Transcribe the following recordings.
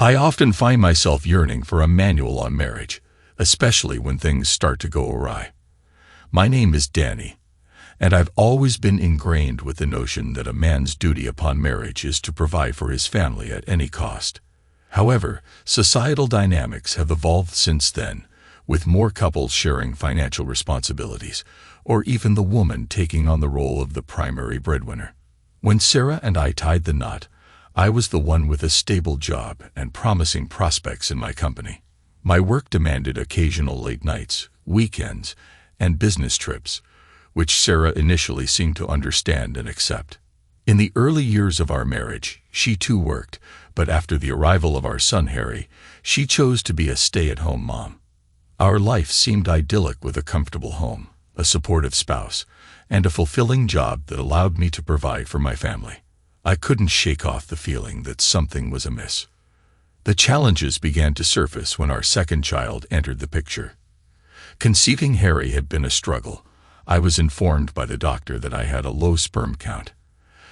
I often find myself yearning for a manual on marriage, especially when things start to go awry. My name is Danny, and I've always been ingrained with the notion that a man's duty upon marriage is to provide for his family at any cost. However, societal dynamics have evolved since then, with more couples sharing financial responsibilities, or even the woman taking on the role of the primary breadwinner. When Sarah and I tied the knot, I was the one with a stable job and promising prospects in my company. My work demanded occasional late nights, weekends, and business trips, which Sarah initially seemed to understand and accept. In the early years of our marriage, she too worked, but after the arrival of our son Harry, she chose to be a stay-at-home mom. Our life seemed idyllic with a comfortable home, a supportive spouse, and a fulfilling job that allowed me to provide for my family. I couldn't shake off the feeling that something was amiss. The challenges began to surface when our second child entered the picture. Conceiving Harry had been a struggle. I was informed by the doctor that I had a low sperm count.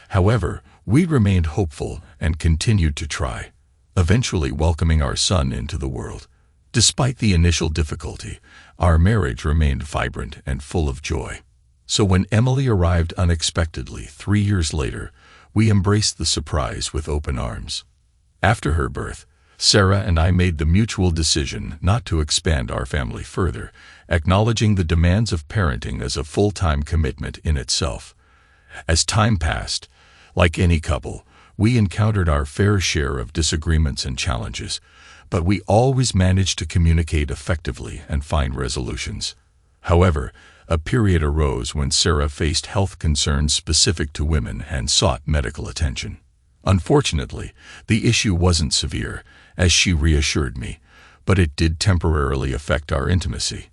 However, we remained hopeful and continued to try, eventually welcoming our son into the world. Despite the initial difficulty, our marriage remained vibrant and full of joy. So when Emily arrived unexpectedly 3 years later, we embraced the surprise with open arms. After her birth, Sarah and I made the mutual decision not to expand our family further, acknowledging the demands of parenting as a full-time commitment in itself. As time passed, like any couple, we encountered our fair share of disagreements and challenges, but we always managed to communicate effectively and find resolutions. However, a period arose when Sarah faced health concerns specific to women and sought medical attention. Unfortunately, the issue wasn't severe, as she reassured me, but it did temporarily affect our intimacy.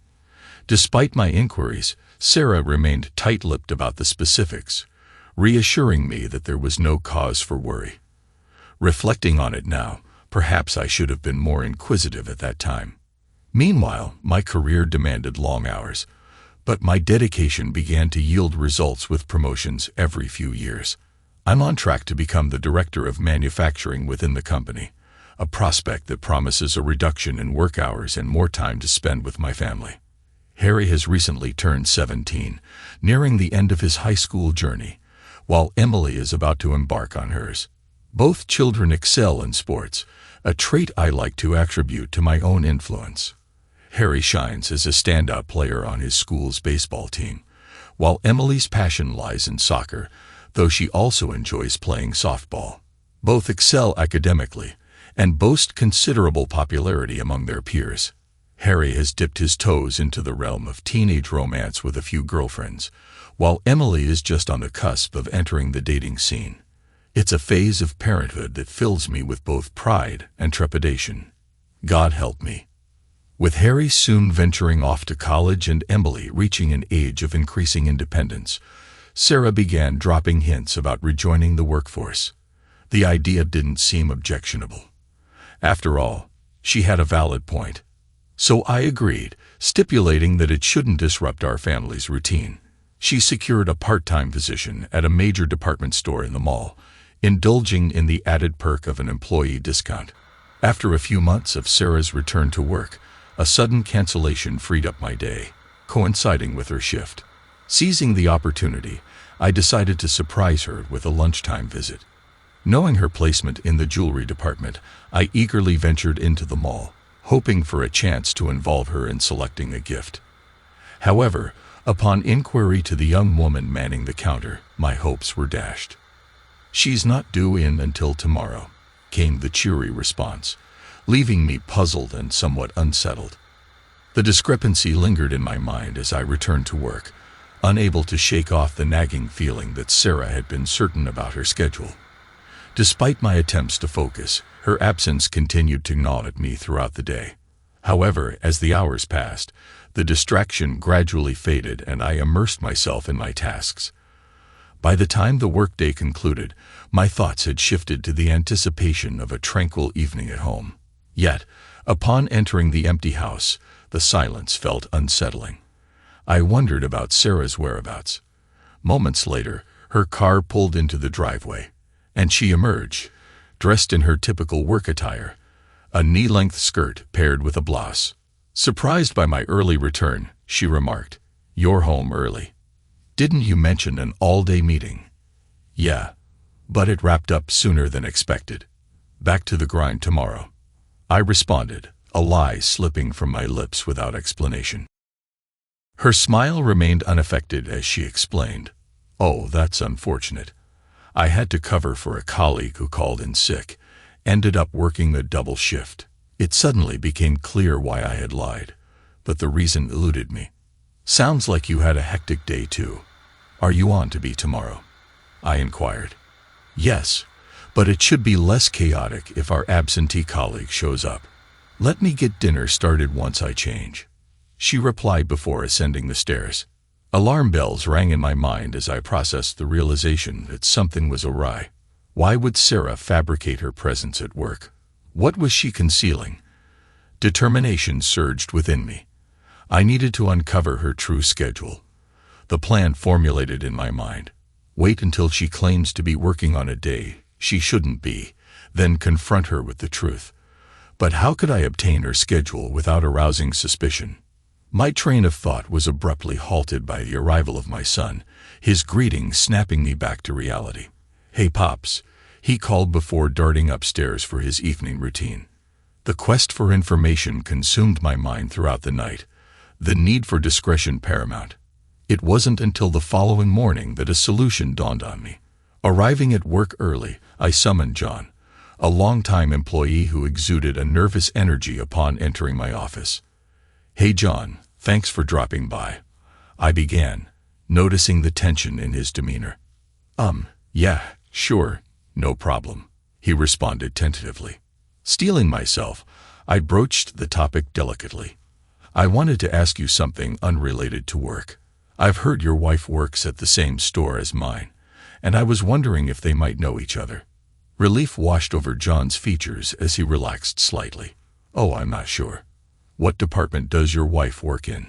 Despite my inquiries, Sarah remained tight-lipped about the specifics, reassuring me that there was no cause for worry. Reflecting on it now, perhaps I should have been more inquisitive at that time. Meanwhile, my career demanded long hours, but my dedication began to yield results with promotions every few years. I'm on track to become the director of manufacturing within the company, a prospect that promises a reduction in work hours and more time to spend with my family. Harry has recently turned 17, nearing the end of his high school journey, while Emily is about to embark on hers. Both children excel in sports, a trait I like to attribute to my own influence. Harry shines as a standout player on his school's baseball team, while Emily's passion lies in soccer, though she also enjoys playing softball. Both excel academically and boast considerable popularity among their peers. Harry has dipped his toes into the realm of teenage romance with a few girlfriends, while Emily is just on the cusp of entering the dating scene. It's a phase of parenthood that fills me with both pride and trepidation. God help me. With Harry soon venturing off to college and Emily reaching an age of increasing independence, Sarah began dropping hints about rejoining the workforce. The idea didn't seem objectionable. After all, she had a valid point. So I agreed, stipulating that it shouldn't disrupt our family's routine. She secured a part-time position at a major department store in the mall, indulging in the added perk of an employee discount. After a few months of Sarah's return to work, a sudden cancellation freed up my day, coinciding with her shift. Seizing the opportunity, I decided to surprise her with a lunchtime visit. Knowing her placement in the jewelry department, I eagerly ventured into the mall, hoping for a chance to involve her in selecting a gift. However, upon inquiry to the young woman manning the counter, my hopes were dashed. "She's not due in until tomorrow," came the cheery response, leaving me puzzled and somewhat unsettled. The discrepancy lingered in my mind as I returned to work, unable to shake off the nagging feeling that Sarah had been certain about her schedule. Despite my attempts to focus, her absence continued to gnaw at me throughout the day. However, as the hours passed, the distraction gradually faded and I immersed myself in my tasks. By the time the workday concluded, my thoughts had shifted to the anticipation of a tranquil evening at home. Yet, upon entering the empty house, the silence felt unsettling. I wondered about Sarah's whereabouts. Moments later, her car pulled into the driveway, and she emerged, dressed in her typical work attire, a knee-length skirt paired with a blouse. Surprised by my early return, she remarked, "You're home early. Didn't you mention an all-day meeting?" "Yeah, but it wrapped up sooner than expected. Back to the grind tomorrow," I responded, a lie slipping from my lips without explanation. Her smile remained unaffected as she explained, "Oh, that's unfortunate. I had to cover for a colleague who called in sick, ended up working a double shift." It suddenly became clear why I had lied, but the reason eluded me. "Sounds like you had a hectic day too. Are you on to be tomorrow?" I inquired. "Yes, but it should be less chaotic if our absentee colleague shows up. Let me get dinner started once I change," she replied before ascending the stairs. Alarm bells rang in my mind as I processed the realization that something was awry. Why would Sarah fabricate her presence at work? What was she concealing? Determination surged within me. I needed to uncover her true schedule. The plan formulated in my mind. Wait until she claims to be working on a day she shouldn't be, then confront her with the truth. But how could I obtain her schedule without arousing suspicion? My train of thought was abruptly halted by the arrival of my son, his greeting snapping me back to reality. "Hey, Pops," he called before darting upstairs for his evening routine. The quest for information consumed my mind throughout the night, the need for discretion paramount. It wasn't until the following morning that a solution dawned on me. Arriving at work early, I summoned John, a longtime employee who exuded a nervous energy upon entering my office. "Hey John, thanks for dropping by," I began, noticing the tension in his demeanor. Yeah, sure, no problem," he responded tentatively. Steeling myself, I broached the topic delicately. "I wanted to ask you something unrelated to work. I've heard your wife works at the same store as mine, and I was wondering if they might know each other." Relief washed over John's features as he relaxed slightly. "Oh, I'm not sure. What department does your wife work in?"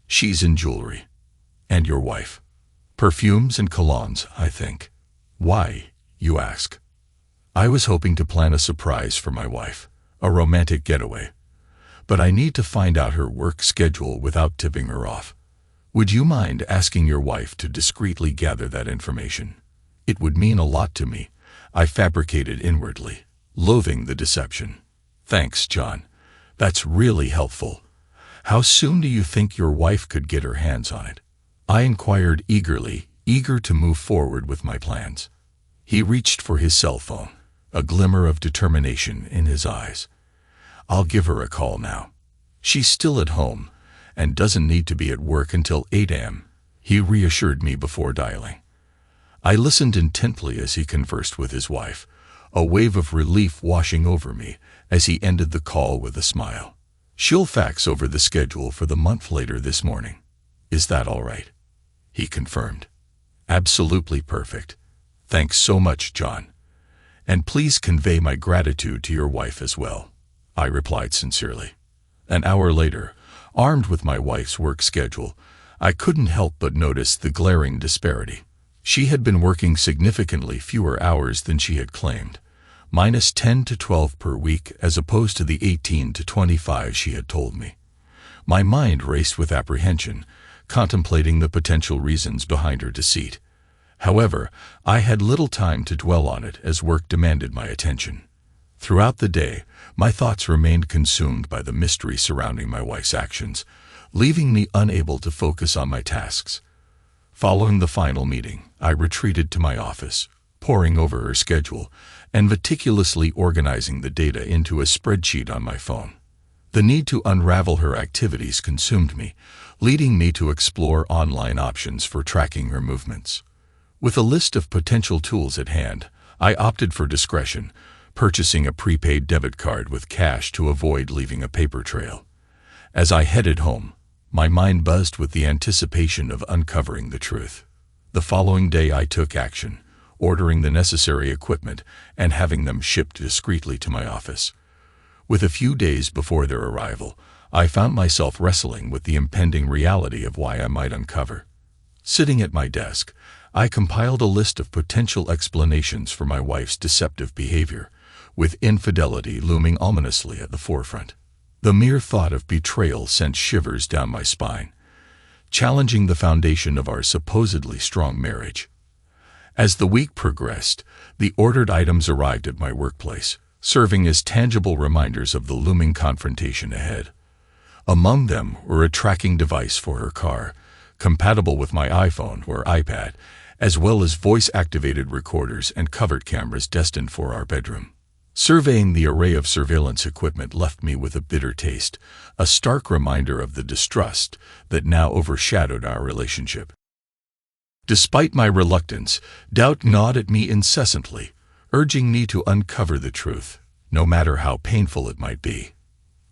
"She's in jewelry." "And your wife?" "Perfumes and colognes, I think." "Why, you ask?" I was hoping to plan a surprise for my wife, a romantic getaway. But I need to find out her work schedule without tipping her off. Would you mind asking your wife to discreetly gather that information? It would mean a lot to me, I fabricated inwardly, loathing the deception. "Thanks, John. That's really helpful. How soon do you think your wife could get her hands on it?" I inquired eagerly, eager to move forward with my plans. He reached for his cell phone, a glimmer of determination in his eyes. "I'll give her a call now. She's still at home and doesn't need to be at work until 8 a.m., he reassured me before dialing. I listened intently as he conversed with his wife, a wave of relief washing over me as he ended the call with a smile. "She'll fax over the schedule for the month later this morning. Is that all right?" he confirmed. "Absolutely perfect. Thanks so much, John. And please convey my gratitude to your wife as well," I replied sincerely. An hour later, armed with my wife's work schedule, I couldn't help but notice the glaring disparity. She had been working significantly fewer hours than she had claimed, minus 10 to 12 per week as opposed to the 18 to 25 she had told me. My mind raced with apprehension, contemplating the potential reasons behind her deceit. However, I had little time to dwell on it as work demanded my attention. Throughout the day, my thoughts remained consumed by the mystery surrounding my wife's actions, leaving me unable to focus on my tasks. Following the final meeting, I retreated to my office, poring over her schedule and meticulously organizing the data into a spreadsheet on my phone. The need to unravel her activities consumed me, leading me to explore online options for tracking her movements. With a list of potential tools at hand, I opted for discretion, purchasing a prepaid debit card with cash to avoid leaving a paper trail. As I headed home, my mind buzzed with the anticipation of uncovering the truth. The following day I took action, ordering the necessary equipment and having them shipped discreetly to my office. With a few days before their arrival, I found myself wrestling with the impending reality of why I might uncover. Sitting at my desk, I compiled a list of potential explanations for my wife's deceptive behavior, with infidelity looming ominously at the forefront. The mere thought of betrayal sent shivers down my spine, challenging the foundation of our supposedly strong marriage. As the week progressed, the ordered items arrived at my workplace, serving as tangible reminders of the looming confrontation ahead. Among them were a tracking device for her car, compatible with my iPhone or iPad, as well as voice-activated recorders and covert cameras destined for our bedroom. Surveying the array of surveillance equipment left me with a bitter taste, a stark reminder of the distrust that now overshadowed our relationship. Despite my reluctance, doubt gnawed at me incessantly, urging me to uncover the truth, no matter how painful it might be.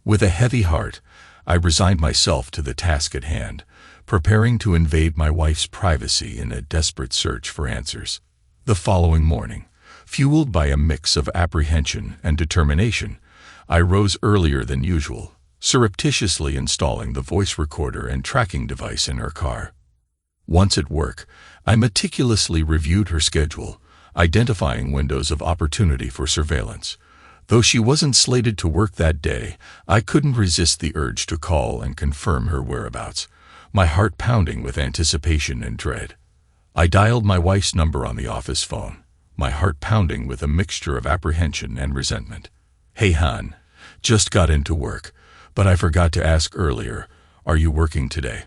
With a heavy heart, I resigned myself to the task at hand, preparing to invade my wife's privacy in a desperate search for answers. The following morning, fueled by a mix of apprehension and determination, I rose earlier than usual, surreptitiously installing the voice recorder and tracking device in her car. Once at work, I meticulously reviewed her schedule, identifying windows of opportunity for surveillance. Though she wasn't slated to work that day, I couldn't resist the urge to call and confirm her whereabouts, my heart pounding with anticipation and dread. I dialed my wife's number on the office phone, my heart pounding with a mixture of apprehension and resentment. "Hey, hon, just got into work, but I forgot to ask earlier, are you working today?"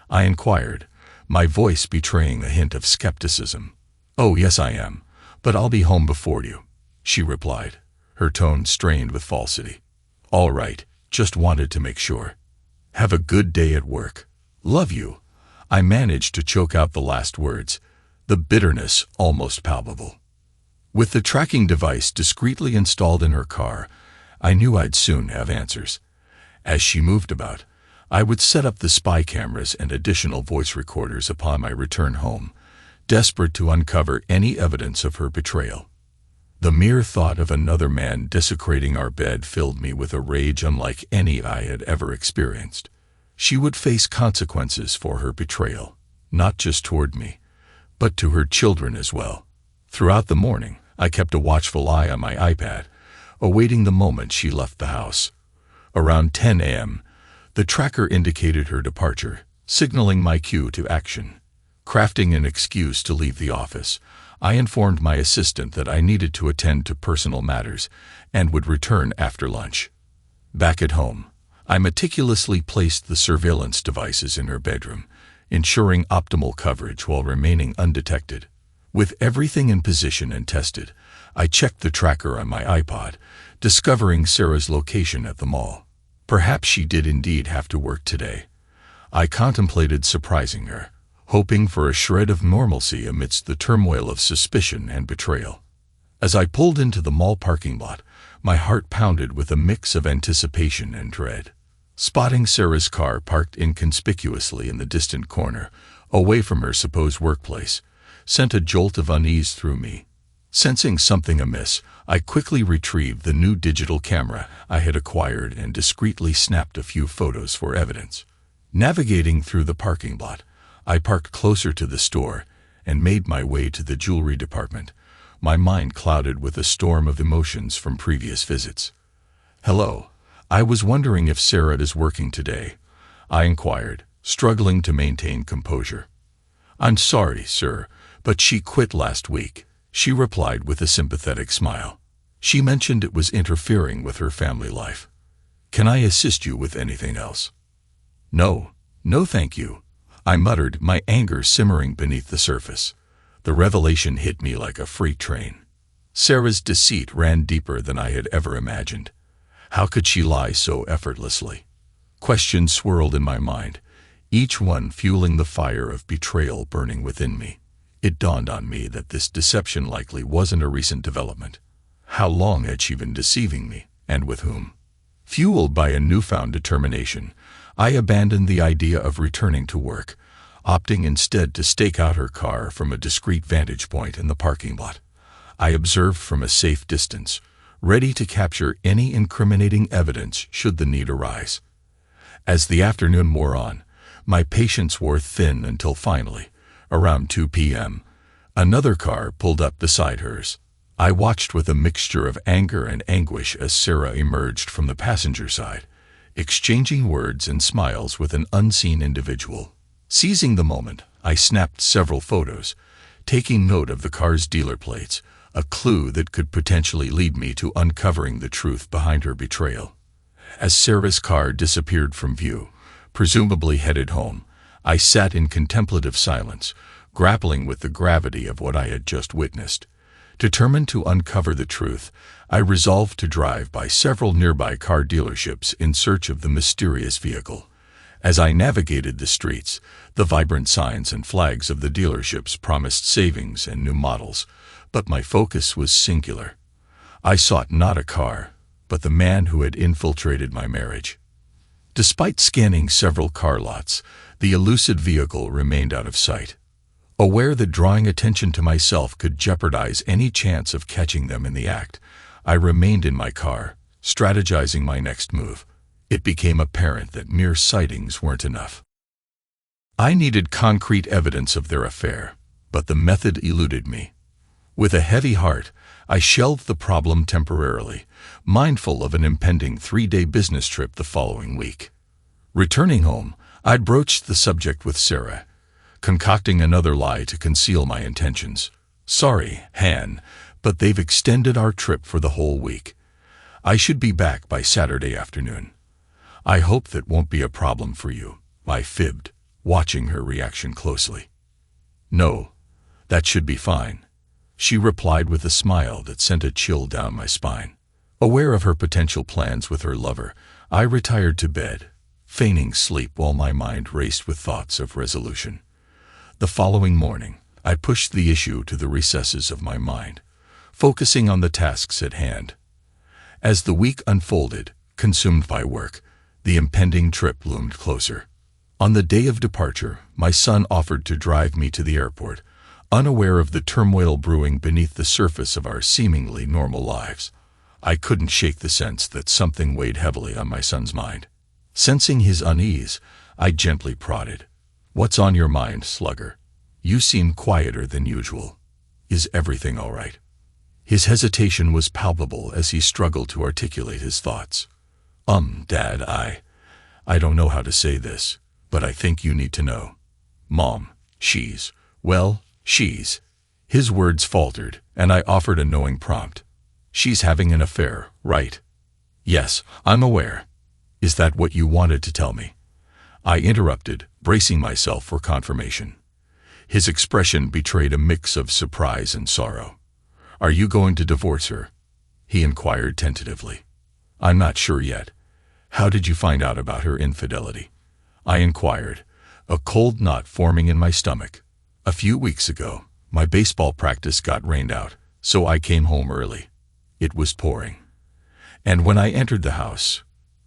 I inquired, my voice betraying a hint of skepticism. "Oh, yes I am, but I'll be home before you," she replied, her tone strained with falsity. "All right, just wanted to make sure. Have a good day at work. Love you." I managed to choke out the last words, the bitterness almost palpable. With the tracking device discreetly installed in her car, I knew I'd soon have answers. As she moved about, I would set up the spy cameras and additional voice recorders upon my return home, desperate to uncover any evidence of her betrayal. The mere thought of another man desecrating our bed filled me with a rage unlike any I had ever experienced. She would face consequences for her betrayal, not just toward me, but to her children as well. Throughout the morning, I kept a watchful eye on my iPad, awaiting the moment she left the house. Around 10 a.m., the tracker indicated her departure, signaling my cue to action. Crafting an excuse to leave the office, I informed my assistant that I needed to attend to personal matters and would return after lunch. Back at home, I meticulously placed the surveillance devices in her bedroom, ensuring optimal coverage while remaining undetected. With everything in position and tested, I checked the tracker on my iPod, discovering Sarah's location at the mall. Perhaps she did indeed have to work today. I contemplated surprising her, hoping for a shred of normalcy amidst the turmoil of suspicion and betrayal. As I pulled into the mall parking lot, my heart pounded with a mix of anticipation and dread. Spotting Sarah's car parked inconspicuously in the distant corner, away from her supposed workplace, sent a jolt of unease through me. Sensing something amiss, I quickly retrieved the new digital camera I had acquired and discreetly snapped a few photos for evidence. Navigating through the parking lot, I parked closer to the store and made my way to the jewelry department, my mind clouded with a storm of emotions from previous visits. "Hello, I was wondering if Sarah is working today," I inquired, struggling to maintain composure. "I'm sorry, sir, but she quit last week," she replied with a sympathetic smile. "She mentioned it was interfering with her family life. Can I assist you with anything else?" No, thank you," I muttered, my anger simmering beneath the surface. The revelation hit me like a freight train. Sarah's deceit ran deeper than I had ever imagined. How could she lie so effortlessly? Questions swirled in my mind, each one fueling the fire of betrayal burning within me. It dawned on me that this deception likely wasn't a recent development. How long had she been deceiving me, and with whom? Fueled by a newfound determination, I abandoned the idea of returning to work, opting instead to stake out her car from a discreet vantage point in the parking lot. I observed from a safe distance, ready to capture any incriminating evidence should the need arise. As the afternoon wore on, my patience wore thin until finally, around 2 p.m., another car pulled up beside hers. I watched with a mixture of anger and anguish as Sarah emerged from the passenger side, exchanging words and smiles with an unseen individual. Seizing the moment, I snapped several photos, taking note of the car's dealer plates, a clue that could potentially lead me to uncovering the truth behind her betrayal. As Sarah's car disappeared from view, presumably headed home, I sat in contemplative silence, grappling with the gravity of what I had just witnessed. Determined to uncover the truth, I resolved to drive by several nearby car dealerships in search of the mysterious vehicle. As I navigated the streets, the vibrant signs and flags of the dealerships promised savings and new models, but my focus was singular. I sought not a car, but the man who had infiltrated my marriage. Despite scanning several car lots, the elusive vehicle remained out of sight. Aware that drawing attention to myself could jeopardize any chance of catching them in the act, I remained in my car, strategizing my next move. It became apparent that mere sightings weren't enough. I needed concrete evidence of their affair, but the method eluded me. With a heavy heart, I shelved the problem temporarily, mindful of an impending 3-day business trip the following week. Returning home, I broached the subject with Sarah, concocting another lie to conceal my intentions. "Sorry, Han, but they've extended our trip for the whole week. I should be back by Saturday afternoon. I hope that won't be a problem for you," I fibbed, watching her reaction closely. "No, that should be fine," she replied with a smile that sent a chill down my spine. Aware of her potential plans with her lover, I retired to bed, feigning sleep while my mind raced with thoughts of resolution. The following morning, I pushed the issue to the recesses of my mind, focusing on the tasks at hand. As the week unfolded, consumed by work, the impending trip loomed closer. On the day of departure, my son offered to drive me to the airport, unaware of the turmoil brewing beneath the surface of our seemingly normal lives. I couldn't shake the sense that something weighed heavily on my son's mind. Sensing his unease, I gently prodded. "What's on your mind, slugger? You seem quieter than usual. Is everything all right?" His hesitation was palpable as he struggled to articulate his thoughts. Dad, I don't know how to say this, but I think you need to know. Mom, she's. His words faltered, and I offered a knowing prompt. "She's having an affair, right?" "Yes, I'm aware." "Is that what you wanted to tell me?" I interrupted, bracing myself for confirmation. His expression betrayed a mix of surprise and sorrow. "Are you going to divorce her?" he inquired tentatively. "I'm not sure yet. How did you find out about her infidelity?" I inquired, a cold knot forming in my stomach. "A few weeks ago, my baseball practice got rained out, so I came home early. It was pouring. And when I entered the house,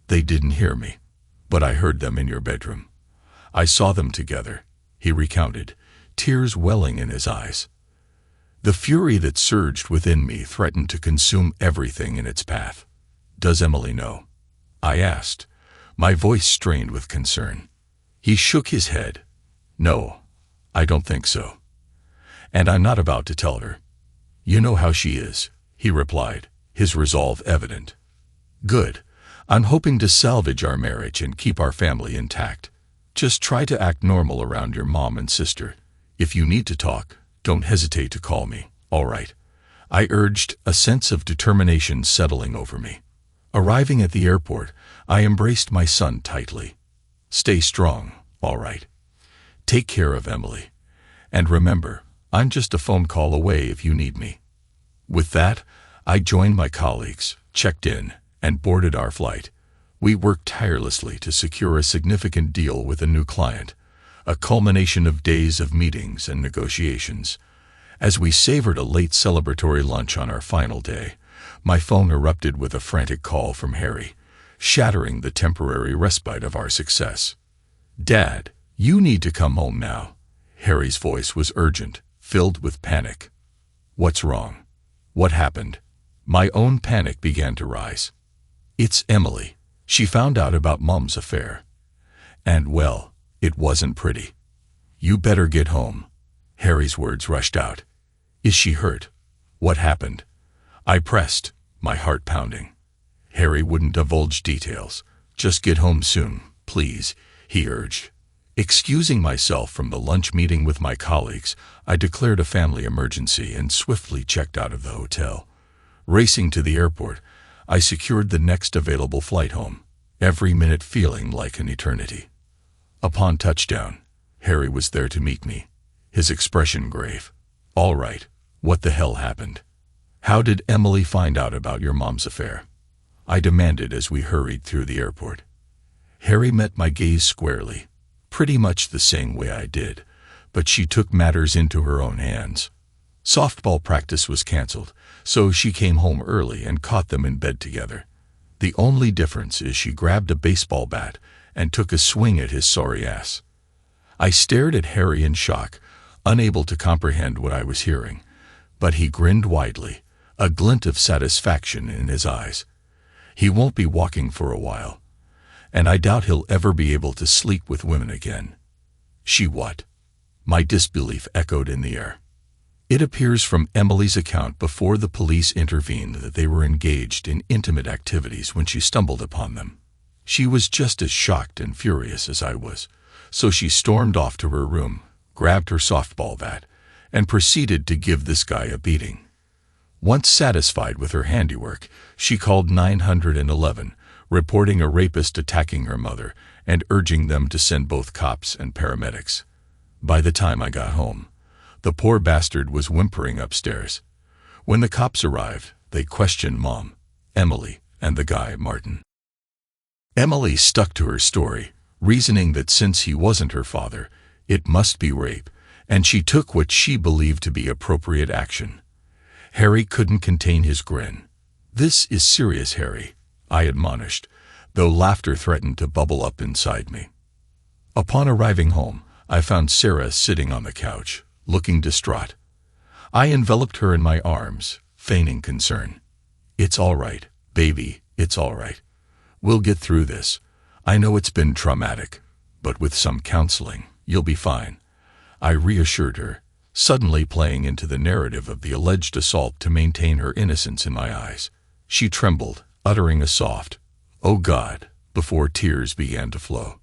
they didn't hear me, but I heard them in your bedroom. I saw them together," he recounted, tears welling in his eyes. The fury that surged within me threatened to consume everything in its path. "Does Emily know?" I asked, my voice strained with concern. He shook his head. "No, I don't think so. And I'm not about to tell her. You know how she is," he replied, his resolve evident. "Good. I'm hoping to salvage our marriage and keep our family intact. Just try to act normal around your mom and sister. If you need to talk, don't hesitate to call me, all right?" I urged, a sense of determination settling over me. Arriving at the airport, I embraced my son tightly. "Stay strong, all right? Take care of Emily. And remember, I'm just a phone call away if you need me." With that, I joined my colleagues, checked in, and boarded our flight. We worked tirelessly to secure a significant deal with a new client, a culmination of days of meetings and negotiations. As we savored a late celebratory lunch on our final day, my phone erupted with a frantic call from Harry, shattering the temporary respite of our success. "Dad, you need to come home now." Harry's voice was urgent, filled with panic. "What's wrong? What happened?" My own panic began to rise. "It's Emily. She found out about Mom's affair. And, well, it wasn't pretty. You better get home." Harry's words rushed out. "Is she hurt? What happened?" I pressed, my heart pounding. Harry wouldn't divulge details. "Just get home soon, please," he urged. Excusing myself from the lunch meeting with my colleagues, I declared a family emergency and swiftly checked out of the hotel. Racing to the airport, I secured the next available flight home, every minute feeling like an eternity. Upon touchdown, Harry was there to meet me, his expression grave. "All right, what the hell happened? How did Emily find out about your mom's affair?" I demanded as we hurried through the airport. Harry met my gaze squarely, pretty much the same way I did, but she took matters into her own hands. Softball practice was canceled, so she came home early and caught them in bed together. The only difference is she grabbed a baseball bat and took a swing at his sorry ass. I stared at Harry in shock, unable to comprehend what I was hearing, but he grinned widely, a glint of satisfaction in his eyes. He won't be walking for a while, and I doubt he'll ever be able to sleep with women again. She what? My disbelief echoed in the air. It appears from Emily's account before the police intervened that they were engaged in intimate activities when she stumbled upon them. She was just as shocked and furious as I was, so she stormed off to her room, grabbed her softball bat, and proceeded to give this guy a beating. Once satisfied with her handiwork, she called 911, reporting a rapist attacking her mother and urging them to send both cops and paramedics. By the time I got home, the poor bastard was whimpering upstairs. When the cops arrived, they questioned Mom, Emily, and the guy, Martin. Emily stuck to her story, reasoning that since he wasn't her father, it must be rape, and she took what she believed to be appropriate action. Harry couldn't contain his grin. "This is serious, Harry," I admonished, though laughter threatened to bubble up inside me. Upon arriving home, I found Sarah sitting on the couch, looking distraught. I enveloped her in my arms, feigning concern. "It's all right, baby, it's all right. We'll get through this. I know it's been traumatic, but with some counseling, you'll be fine," I reassured her, suddenly playing into the narrative of the alleged assault to maintain her innocence in my eyes. She trembled, uttering a soft, "Oh God," before tears began to flow.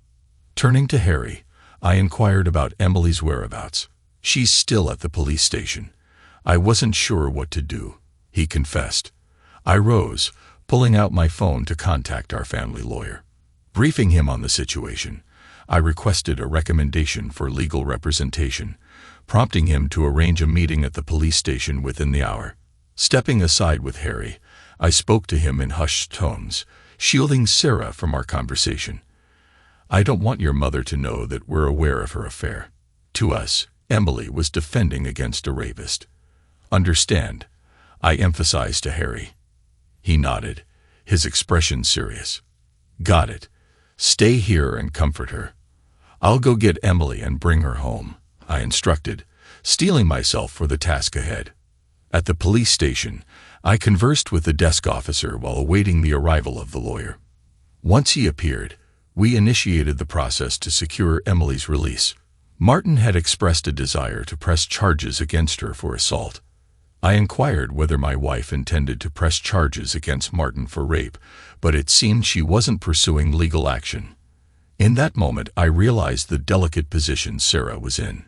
Turning to Harry, I inquired about Emily's whereabouts. "She's still at the police station. I wasn't sure what to do," he confessed. I rose, pulling out my phone to contact our family lawyer. Briefing him on the situation, I requested a recommendation for legal representation, prompting him to arrange a meeting at the police station within the hour. Stepping aside with Harry, I spoke to him in hushed tones, shielding Sarah from our conversation. "I don't want your mother to know that we're aware of her affair. To us, Emily was defending against a rapist. Understand?" I emphasized to Harry. He nodded, his expression serious. "Got it. Stay here and comfort her. I'll go get Emily and bring her home," I instructed, steeling myself for the task ahead. At the police station, I conversed with the desk officer while awaiting the arrival of the lawyer. Once he appeared, we initiated the process to secure Emily's release. Martin had expressed a desire to press charges against her for assault. I inquired whether my wife intended to press charges against Martin for rape, but it seemed she wasn't pursuing legal action. In that moment, I realized the delicate position Sarah was in.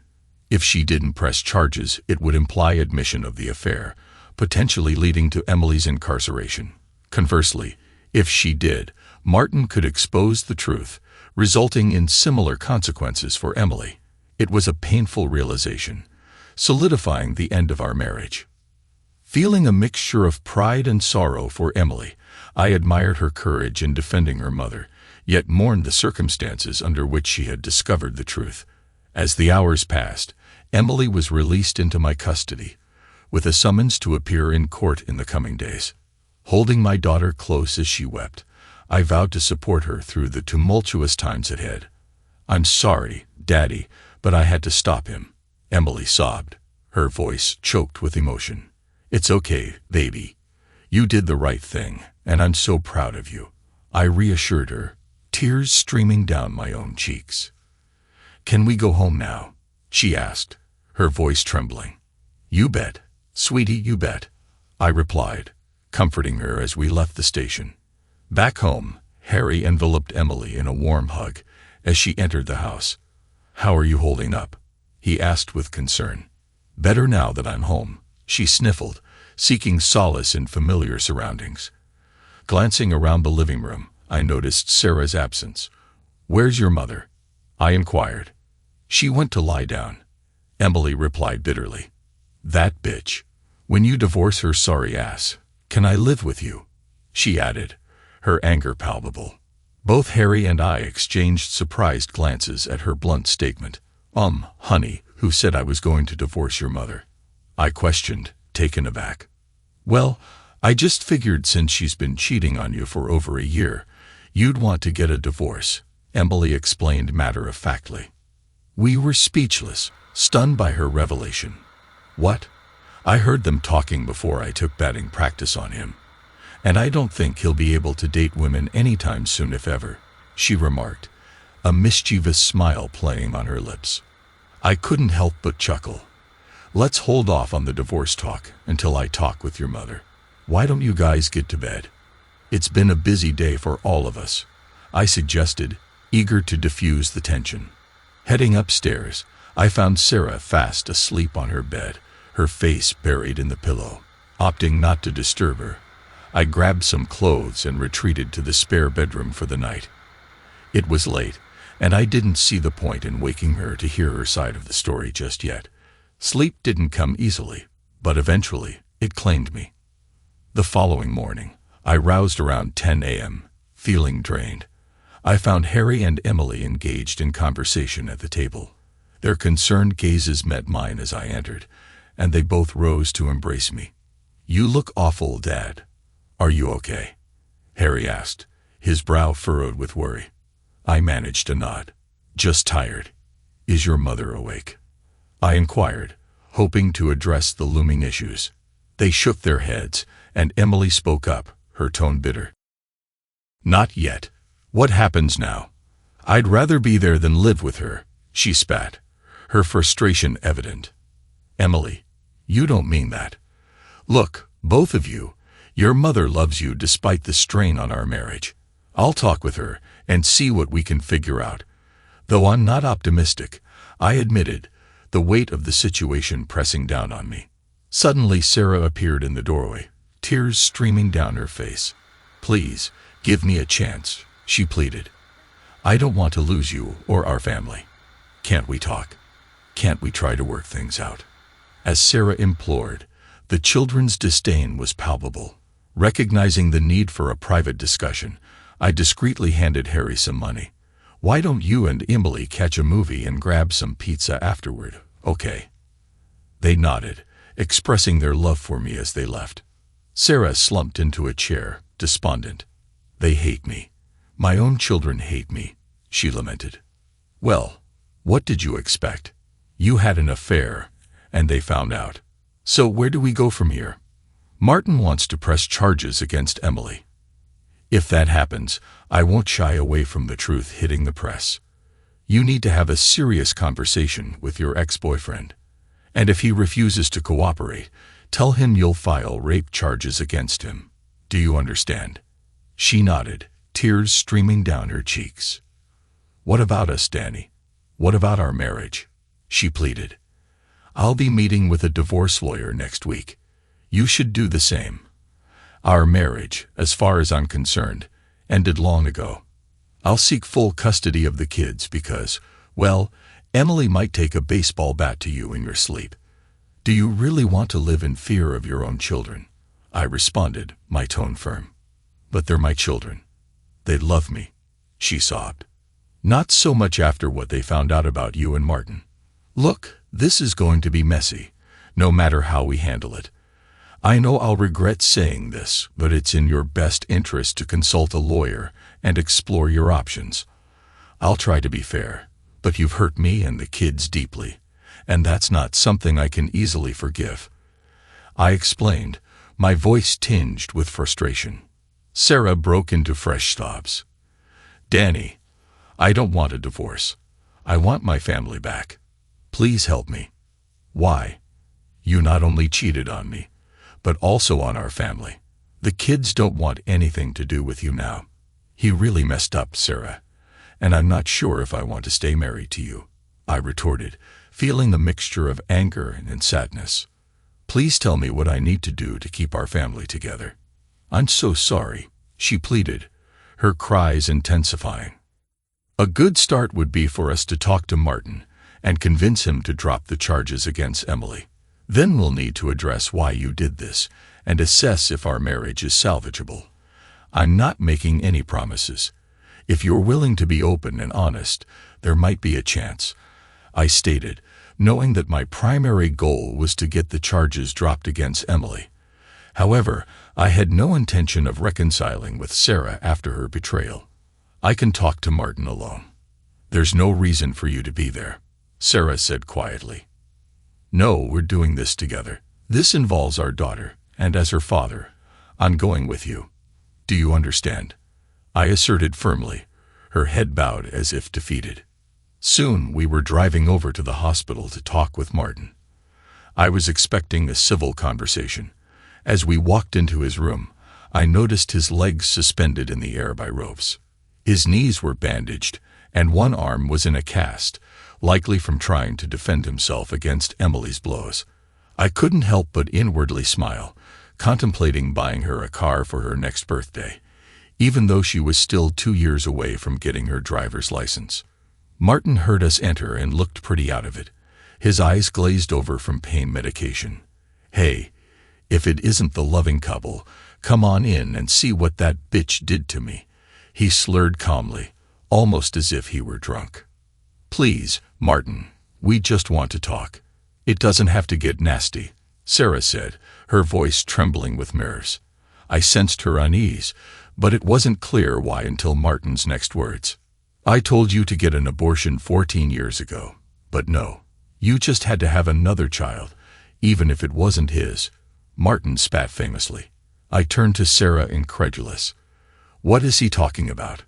If she didn't press charges, it would imply admission of the affair, potentially leading to Emily's incarceration. Conversely, if she did, Martin could expose the truth, resulting in similar consequences for Emily. It was a painful realization, solidifying the end of our marriage. Feeling a mixture of pride and sorrow for Emily, I admired her courage in defending her mother, yet mourned the circumstances under which she had discovered the truth. As the hours passed, Emily was released into my custody, with a summons to appear in court in the coming days. Holding my daughter close as she wept, I vowed to support her through the tumultuous times ahead. "I'm sorry, Daddy, but I had to stop him," Emily sobbed, her voice choked with emotion. "It's okay, baby. You did the right thing, and I'm so proud of you," I reassured her, tears streaming down my own cheeks. "Can we go home now?" she asked, her voice trembling. "You bet, sweetie, you bet," I replied, comforting her as we left the station. Back home, Harry enveloped Emily in a warm hug as she entered the house. "How are you holding up?" he asked with concern. "Better now that I'm home," she sniffled, seeking solace in familiar surroundings. Glancing around the living room, I noticed Sarah's absence. "Where's your mother?" I inquired. "She went to lie down," Emily replied bitterly. "That bitch. When you divorce her sorry ass, can I live with you?" she added, her anger palpable. Both Harry and I exchanged surprised glances at her blunt statement. Honey, who said I was going to divorce your mother?" I questioned, taken aback. "Well, I just figured since she's been cheating on you for over a year, you'd want to get a divorce," Emily explained matter-of-factly. We were speechless, stunned by her revelation. "What? I heard them talking before I took batting practice on him. And I don't think he'll be able to date women anytime soon if ever," she remarked, a mischievous smile playing on her lips. I couldn't help but chuckle. "Let's hold off on the divorce talk until I talk with your mother. Why don't you guys get to bed? It's been a busy day for all of us," I suggested, eager to diffuse the tension. Heading upstairs, I found Sarah fast asleep on her bed, her face buried in the pillow. Opting not to disturb her, I grabbed some clothes and retreated to the spare bedroom for the night. It was late, and I didn't see the point in waking her to hear her side of the story just yet. Sleep didn't come easily, but eventually it claimed me. The following morning, I roused around 10 a.m., feeling drained. I found Harry and Emily engaged in conversation at the table. Their concerned gazes met mine as I entered, and they both rose to embrace me. "You look awful, Dad. Are you okay?" Harry asked, his brow furrowed with worry. I managed a nod. "Just tired. Is your mother awake?" I inquired, hoping to address the looming issues. They shook their heads, and Emily spoke up, her tone bitter. "Not yet. What happens now? I'd rather be there than live with her," she spat, her frustration evident. "Emily, you don't mean that. Look, both of you, your mother loves you despite the strain on our marriage. I'll talk with her and see what we can figure out." Though I'm not optimistic, I admitted, the weight of the situation pressing down on me. Suddenly Sarah appeared in the doorway, tears streaming down her face. "Please, give me a chance," she pleaded. "I don't want to lose you or our family. Can't we talk? Can't we try to work things out?" As Sarah implored, the children's disdain was palpable. Recognizing the need for a private discussion, I discreetly handed Harry some money. "Why don't you and Emily catch a movie and grab some pizza afterward, okay?" They nodded, expressing their love for me as they left. Sarah slumped into a chair, despondent. "They hate me. My own children hate me," she lamented. "Well, what did you expect? You had an affair, and they found out. So where do we go from here?" "Martin wants to press charges against Emily. If that happens, I won't shy away from the truth hitting the press. You need to have a serious conversation with your ex-boyfriend. And if he refuses to cooperate, tell him you'll file rape charges against him. Do you understand?" She nodded, tears streaming down her cheeks. "What about us, Danny? What about our marriage?" she pleaded. "I'll be meeting with a divorce lawyer next week. You should do the same. Our marriage, as far as I'm concerned, ended long ago. I'll seek full custody of the kids because, well, Emily might take a baseball bat to you in your sleep. Do you really want to live in fear of your own children?" I responded, my tone firm. "But they're my children. They love me," she sobbed. "Not so much after what they found out about you and Martin. Look, this is going to be messy, no matter how we handle it. I know I'll regret saying this, but it's in your best interest to consult a lawyer and explore your options. I'll try to be fair, but you've hurt me and the kids deeply, and that's not something I can easily forgive," I explained, my voice tinged with frustration. Sarah broke into fresh sobs. "Danny, I don't want a divorce. I want my family back. Please help me." "Why? You not only cheated on me, but also on our family. The kids don't want anything to do with you now. He really messed up, Sarah, and I'm not sure if I want to stay married to you, I retorted, feeling the mixture of anger and sadness. Please tell me what I need to do to keep our family together. I'm so sorry, she pleaded, her cries intensifying. A good start would be for us to talk to Martin and convince him to drop the charges against Emily. Then we'll need to address why you did this and assess if our marriage is salvageable. I'm not making any promises. If you're willing to be open and honest, there might be a chance, I stated, knowing that my primary goal was to get the charges dropped against Emily. However, I had no intention of reconciling with Sarah after her betrayal. I can talk to Martin alone. There's no reason for you to be there, Sarah said quietly. No, we're doing this together. This involves our daughter, and as her father, I'm going with you. Do you understand? I asserted firmly, her head bowed as if defeated. Soon we were driving over to the hospital to talk with Martin. I was expecting a civil conversation. As we walked into his room, I noticed his legs suspended in the air by ropes. His knees were bandaged, and one arm was in a cast, likely from trying to defend himself against Emily's blows. I couldn't help but inwardly smile, contemplating buying her a car for her next birthday, even though she was still 2 years away from getting her driver's license. Martin heard us enter and looked pretty out of it, his eyes glazed over from pain medication. Hey, if it isn't the loving couple, come on in and see what that bitch did to me, he slurred calmly, almost as if he were drunk. Please, Martin, we just want to talk. It doesn't have to get nasty, Sarah said, her voice trembling with nerves. I sensed her unease, but it wasn't clear why until Martin's next words. I told you to get an abortion 14 years ago, but no, you just had to have another child, even if it wasn't his. Martin spat famously. I turned to Sarah incredulous. What is he talking about?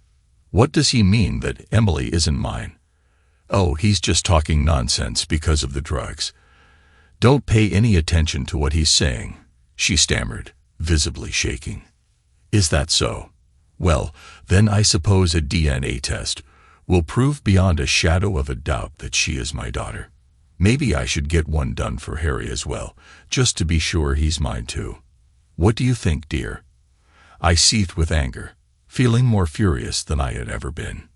What does he mean that Emily isn't mine? Oh, he's just talking nonsense because of the drugs. Don't pay any attention to what he's saying, she stammered, visibly shaking. Is that so? Well, then I suppose a DNA test will prove beyond a shadow of a doubt that she is my daughter. Maybe I should get one done for Harry as well, just to be sure he's mine too. What do you think, dear? I seethed with anger, feeling more furious than I had ever been.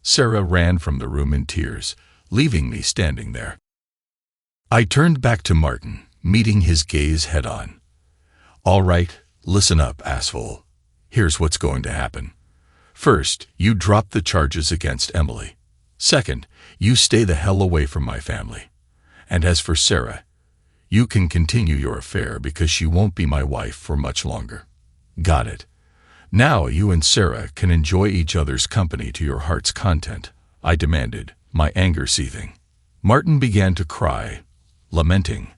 Sarah ran from the room in tears, leaving me standing there. I turned back to Martin, meeting his gaze head-on. All right, listen up, asshole. Here's what's going to happen. First, you drop the charges against Emily. Second, you stay the hell away from my family. And as for Sarah, you can continue your affair because she won't be my wife for much longer. Got it. Now you and Sarah can enjoy each other's company to your heart's content, I demanded, my anger seething. Martin began to cry, lamenting.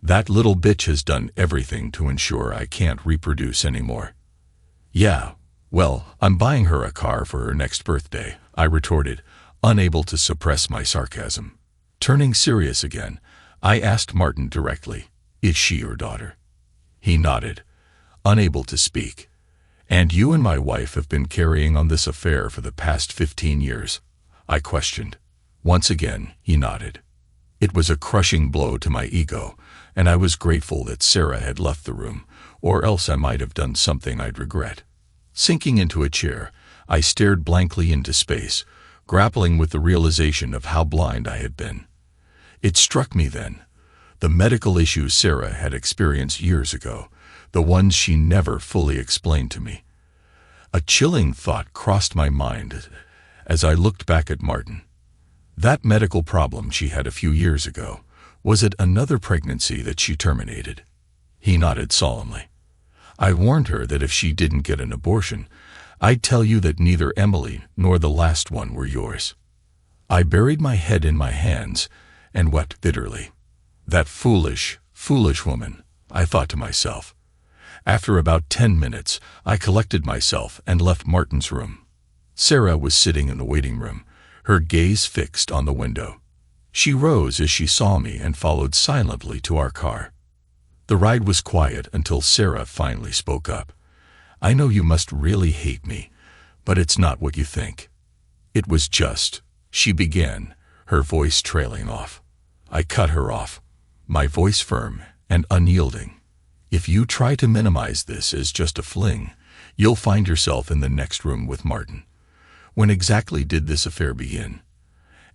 That little bitch has done everything to ensure I can't reproduce anymore. Yeah, well, I'm buying her a car for her next birthday, I retorted, unable to suppress my sarcasm. Turning serious again, I asked Martin directly, is she your daughter? He nodded, unable to speak. And you and my wife have been carrying on this affair for the past 15 years, I questioned. Once again, he nodded. It was a crushing blow to my ego, and I was grateful that Sarah had left the room, or else I might have done something I'd regret. Sinking into a chair, I stared blankly into space, grappling with the realization of how blind I had been. It struck me then, the medical issues Sarah had experienced years ago, the ones she never fully explained to me. A chilling thought crossed my mind as I looked back at Martin. That medical problem she had a few years ago, was it another pregnancy that she terminated? He nodded solemnly. I warned her that if she didn't get an abortion, I'd tell you that neither Emily nor the last one were yours. I buried my head in my hands and wept bitterly. That foolish, foolish woman, I thought to myself. After about 10 minutes, I collected myself and left Martin's room. Sarah was sitting in the waiting room, her gaze fixed on the window. She rose as she saw me and followed silently to our car. The ride was quiet until Sarah finally spoke up. I know you must really hate me, but it's not what you think. It was just, she began, her voice trailing off. I cut her off, my voice firm and unyielding. If you try to minimize this as just a fling, you'll find yourself in the next room with Martin. When exactly did this affair begin?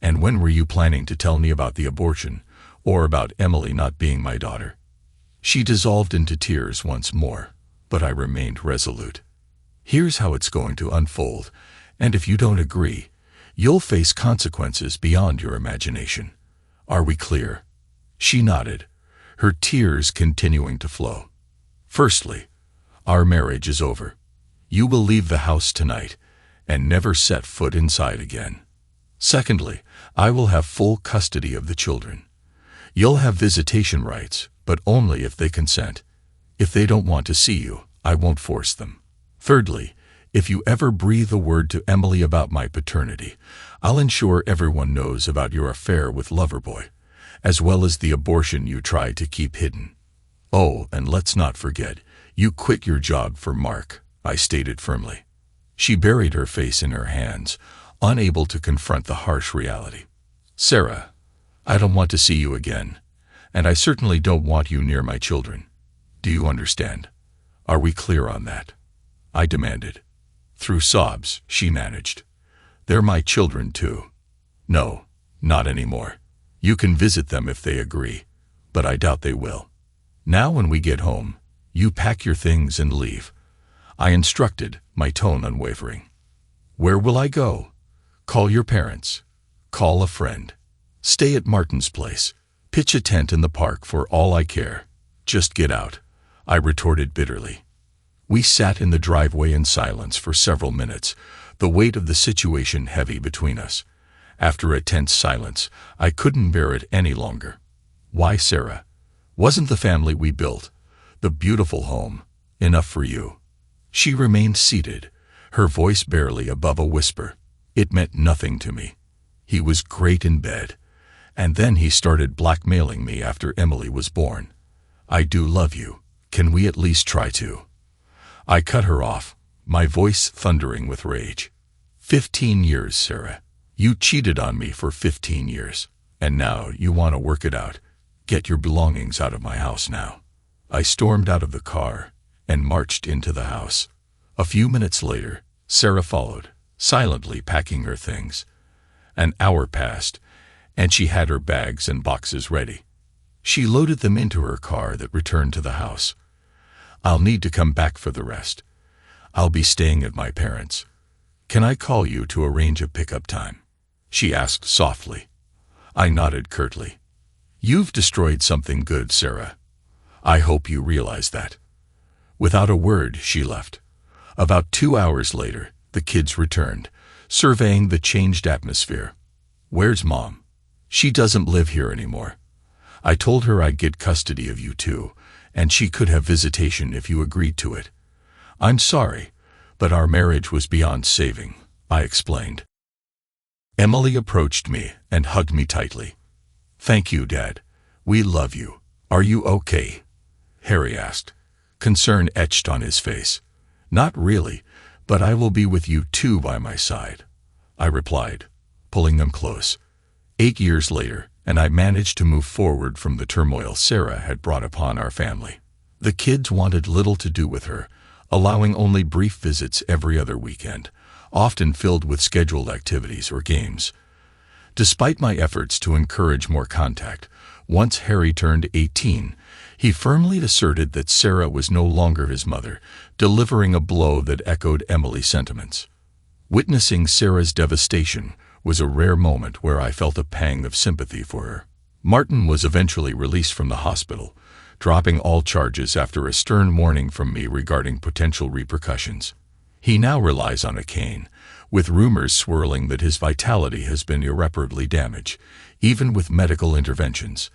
And when were you planning to tell me about the abortion, or about Emily not being my daughter? She dissolved into tears once more, but I remained resolute. Here's how it's going to unfold, and if you don't agree, you'll face consequences beyond your imagination. Are we clear? She nodded, her tears continuing to flow. Firstly, our marriage is over. You will leave the house tonight and never set foot inside again. Secondly, I will have full custody of the children. You'll have visitation rights, but only if they consent. If they don't want to see you, I won't force them. Thirdly, if you ever breathe a word to Emily about my paternity, I'll ensure everyone knows about your affair with Loverboy, as well as the abortion you tried to keep hidden. Oh, and let's not forget, you quit your job for Mark, I stated firmly. She buried her face in her hands, unable to confront the harsh reality. Sarah, I don't want to see you again, and I certainly don't want you near my children. Do you understand? Are we clear on that? I demanded. Through sobs, she managed. They're my children too. No, not anymore. You can visit them if they agree, but I doubt they will. Now when we get home, you pack your things and leave. I instructed, my tone unwavering. Where will I go? Call your parents. Call a friend. Stay at Martin's place. Pitch a tent in the park for all I care. Just get out, I retorted bitterly. We sat in the driveway in silence for several minutes, the weight of the situation heavy between us. After a tense silence, I couldn't bear it any longer. Why, Sarah? Wasn't the family we built, the beautiful home, enough for you? She remained seated, her voice barely above a whisper. It meant nothing to me. He was great in bed, and then he started blackmailing me after Emily was born. I do love you. Can we at least try to? I cut her off, my voice thundering with rage. 15 years, Sarah. You cheated on me for 15 years, and now you want to work it out. Get your belongings out of my house now. I stormed out of the car and marched into the house. A few minutes later, Sarah followed, silently packing her things. An hour passed, and she had her bags and boxes ready. She loaded them into her car that returned to the house. I'll need to come back for the rest. I'll be staying at my parents'. Can I call you to arrange a pickup time? She asked softly. I nodded curtly. You've destroyed something good, Sarah. I hope you realize that. Without a word, she left. About 2 hours later, the kids returned, surveying the changed atmosphere. Where's Mom? She doesn't live here anymore. I told her I'd get custody of you too, and she could have visitation if you agreed to it. I'm sorry, but our marriage was beyond saving, I explained. Emily approached me and hugged me tightly. Thank you, Dad. We love you. Are you okay? Harry asked, concern etched on his face. Not really, but I will be with you too by my side, I replied, pulling them close. 8 years later, and I managed to move forward from the turmoil Sarah had brought upon our family. The kids wanted little to do with her, allowing only brief visits every other weekend, often filled with scheduled activities or games. Despite my efforts to encourage more contact, once Harry turned 18, he firmly asserted that Sarah was no longer his mother, delivering a blow that echoed Emily's sentiments. Witnessing Sarah's devastation was a rare moment where I felt a pang of sympathy for her. Martin was eventually released from the hospital, dropping all charges after a stern warning from me regarding potential repercussions. He now relies on a cane, with rumors swirling that his vitality has been irreparably damaged, even with medical interventions.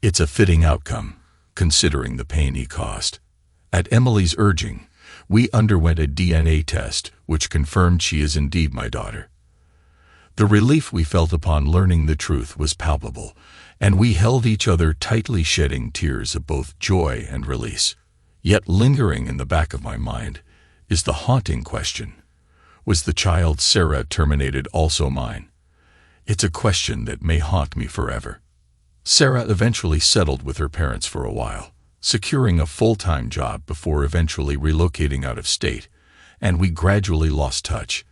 It's a fitting outcome, considering the pain he caused. At Emily's urging, we underwent a DNA test, which confirmed she is indeed my daughter. The relief we felt upon learning the truth was palpable, and we held each other tightly, shedding tears of both joy and release. Yet lingering in the back of my mind is the haunting question. Was the child Sarah terminated also mine? It's a question that may haunt me forever. Sarah eventually settled with her parents for a while, securing a full-time job before eventually relocating out of state, and we gradually lost touch.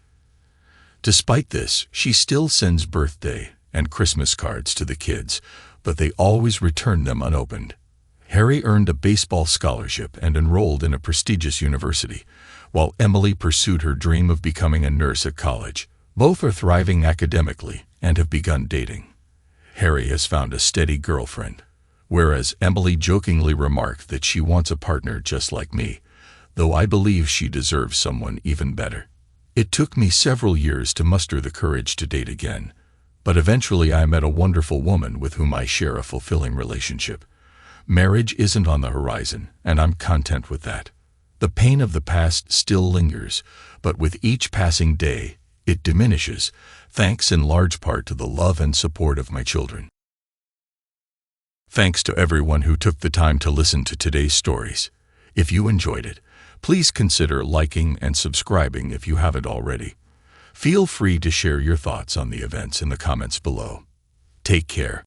Despite this, she still sends birthday and Christmas cards to the kids, but they always return them unopened. Harry earned a baseball scholarship and enrolled in a prestigious university, while Emily pursued her dream of becoming a nurse at college. Both are thriving academically and have begun dating. Harry has found a steady girlfriend, whereas Emily jokingly remarked that she wants a partner just like me, though I believe she deserves someone even better. It took me several years to muster the courage to date again, but eventually I met a wonderful woman with whom I share a fulfilling relationship. Marriage isn't on the horizon, and I'm content with that. The pain of the past still lingers, but with each passing day, it diminishes, thanks in large part to the love and support of my children. Thanks to everyone who took the time to listen to today's stories. If you enjoyed it, please consider liking and subscribing if you haven't already. Feel free to share your thoughts on the events in the comments below. Take care.